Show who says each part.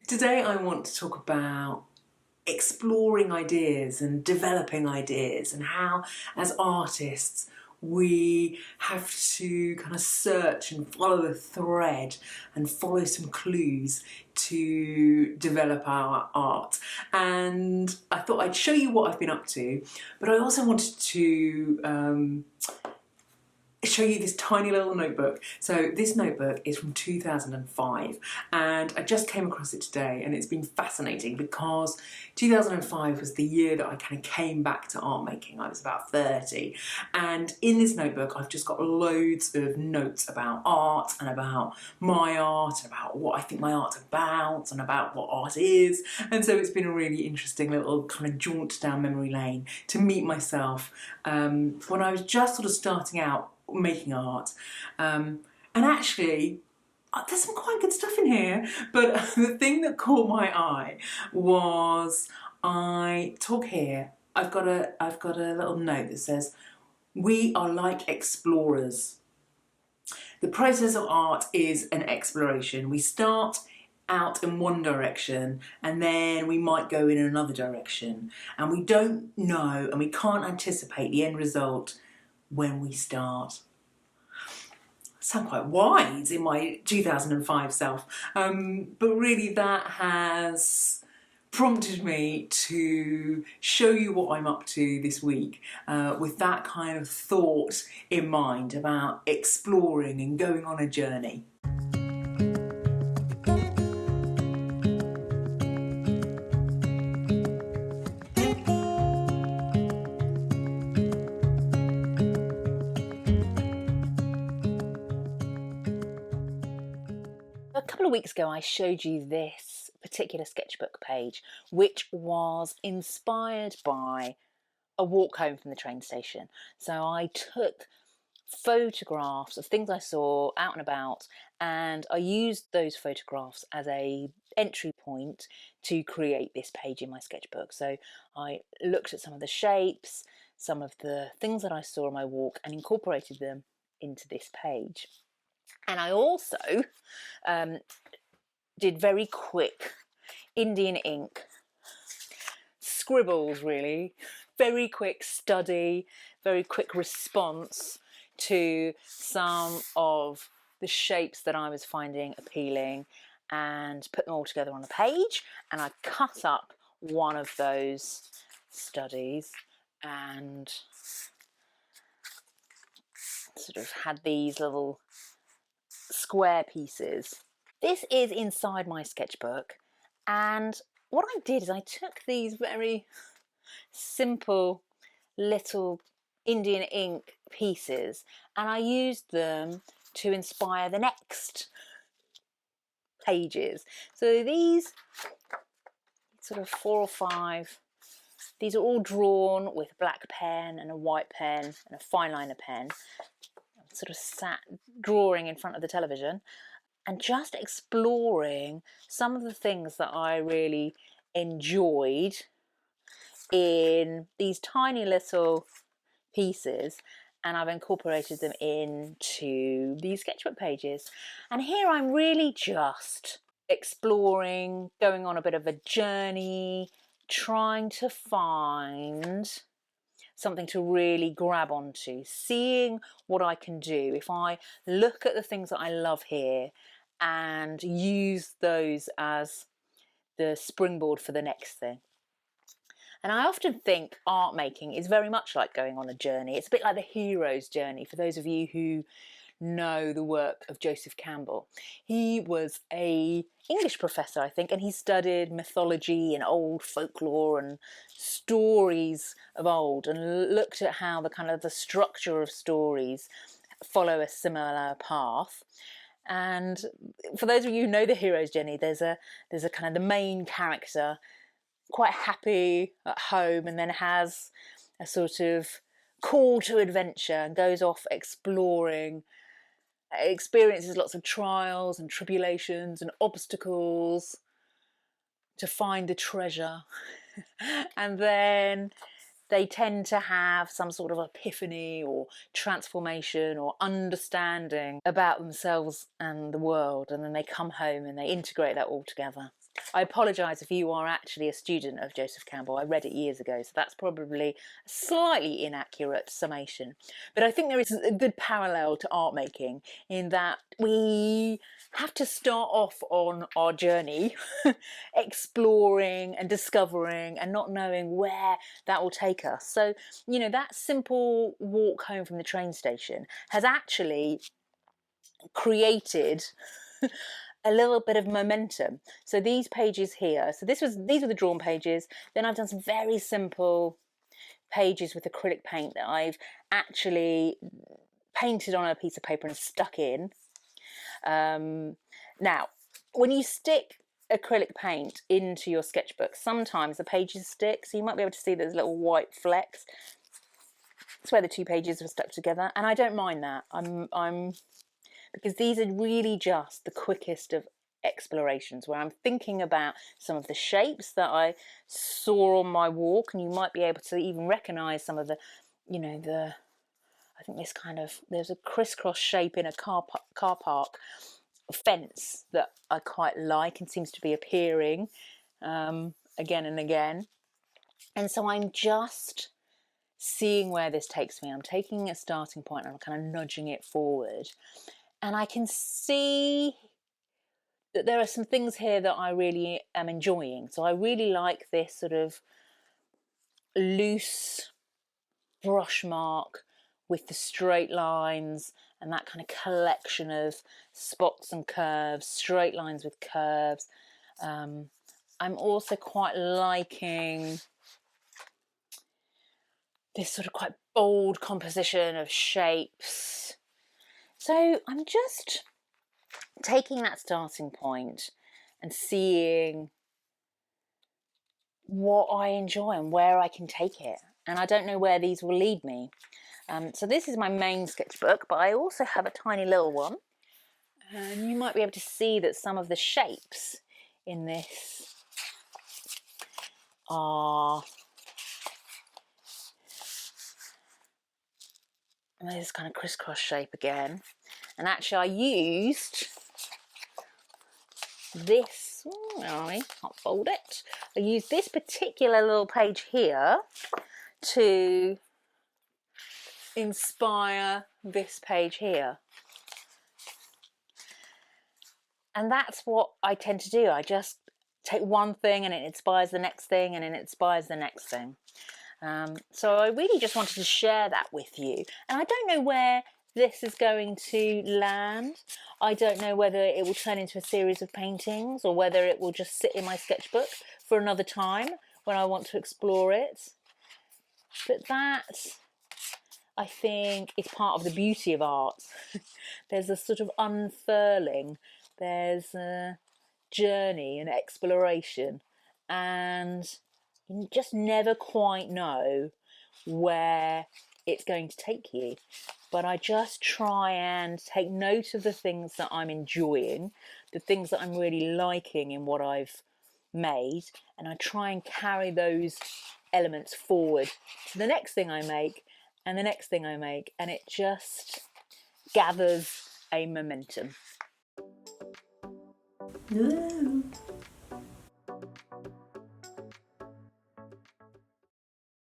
Speaker 1: Today I want to talk about exploring ideas and developing ideas and how, as artists, we have to kind of search and follow a thread and follow some clues to develop our art. And I thought I'd show you what I've been up to, but I also wanted to show you this tiny little notebook. So this notebook is from 2005 and I just came across it today, and it's been fascinating because 2005 was the year that I kind of came back to art making. I was about 30, and in this notebook I've just got loads of notes about art and about my art and about what I think my art's about and about what art is. And so it's been a really interesting little kind of jaunt down memory lane to meet myself when I was just sort of starting out making art, and actually there's some quite good stuff in here, but the thing that caught my eye was, I've got a little note that says, "We are like explorers. The process of art is an exploration. We start out in one direction and then we might go in another direction, and we don't know and we can't anticipate the end result when we start." I sound quite wise in my 2005 self, but really that has prompted me to show you what I'm up to this week, with that kind of thought in mind about exploring and going on a journey.
Speaker 2: A couple of weeks ago I showed you this particular sketchbook page, which was inspired by a walk home from the train station. So I took photographs of things I saw out and about, and I used those photographs as a entry point to create this page in my sketchbook. So I looked at some of the shapes, some of the things that I saw on my walk, and incorporated them into this page. And I also did very quick Indian ink scribbles, really, very quick study, very quick response to some of the shapes that I was finding appealing, and put them all together on a page. And I cut up one of those studies and sort of had these little square pieces. This is inside my sketchbook, and what I did is I took these very simple little Indian ink pieces and I used them to inspire the next pages. So these sort of 4 or 5, these are all drawn with a black pen and a white pen and a fine liner pen. I sort of sat drawing in front of the television and just exploring some of the things that I really enjoyed in these tiny little pieces, and I've incorporated them into these sketchbook pages. And here I'm really just exploring, going on a bit of a journey, trying to find something to really grab onto, seeing what I can do if I look at the things that I love here and use those as the springboard for the next thing. And I often think art making is very much like going on a journey. It's a bit like the hero's journey, for those of you who know the work of Joseph Campbell. He was an English professor, I think, and he studied mythology and old folklore and stories of old, and looked at how the structure of stories follow a similar path. And for those of you who know the hero's journey, there's a kind of the main character, quite happy at home, and then has a sort of call to adventure and goes off exploring, experiences lots of trials and tribulations and obstacles to find the treasure. And then they tend to have some sort of epiphany or transformation or understanding about themselves and the world, and then they come home and they integrate that all together. I apologise if you are actually a student of Joseph Campbell. I read it years ago, so that's probably a slightly inaccurate summation. But I think there is a good parallel to art making in that we have to start off on our journey exploring and discovering and not knowing where that will take us. So, you know, that simple walk home from the train station has actually created a little bit of momentum. So these pages here, so these are the drawn pages. Then I've done some very simple pages with acrylic paint that I've actually painted on a piece of paper and stuck in. Now, when you stick acrylic paint into your sketchbook, sometimes the pages stick, so you might be able to see there's little white flecks. That's where the two pages were stuck together, and I don't mind that. Because these are really just the quickest of explorations where I'm thinking about some of the shapes that I saw on my walk, and you might be able to even recognize some of the, you know, I think this kind of, there's a crisscross shape in a car park fence that I quite like and seems to be appearing again and again. And so I'm just seeing where this takes me. I'm taking a starting point and I'm kind of nudging it forward. And I can see that there are some things here that I really am enjoying. So I really like this sort of loose brush mark with the straight lines and that kind of collection of spots and curves, straight lines with curves. I'm also quite liking this sort of quite bold composition of shapes. So I'm just taking that starting point and seeing what I enjoy and where I can take it. And I don't know where these will lead me. So this is my main sketchbook, but I also have a tiny little one. And you might be able to see that some of the shapes in this are this kind of crisscross shape again. And actually I used this, where are we? Can't fold it. I used this particular little page here to inspire this page here. And that's what I tend to do. I just take one thing and it inspires the next thing and it inspires the next thing. So I really just wanted to share that with you. And I don't know where this is going to land. I don't know whether it will turn into a series of paintings or whether it will just sit in my sketchbook for another time when I want to explore it. But that, I think, is part of the beauty of art. There's a sort of unfurling, there's a journey and exploration, and you just never quite know where it's going to take you. But I just try and take note of the things that I'm enjoying, the things that I'm really liking in what I've made, and I try and carry those elements forward to the next thing I make and the next thing I make, and it just gathers a momentum.
Speaker 1: Ooh.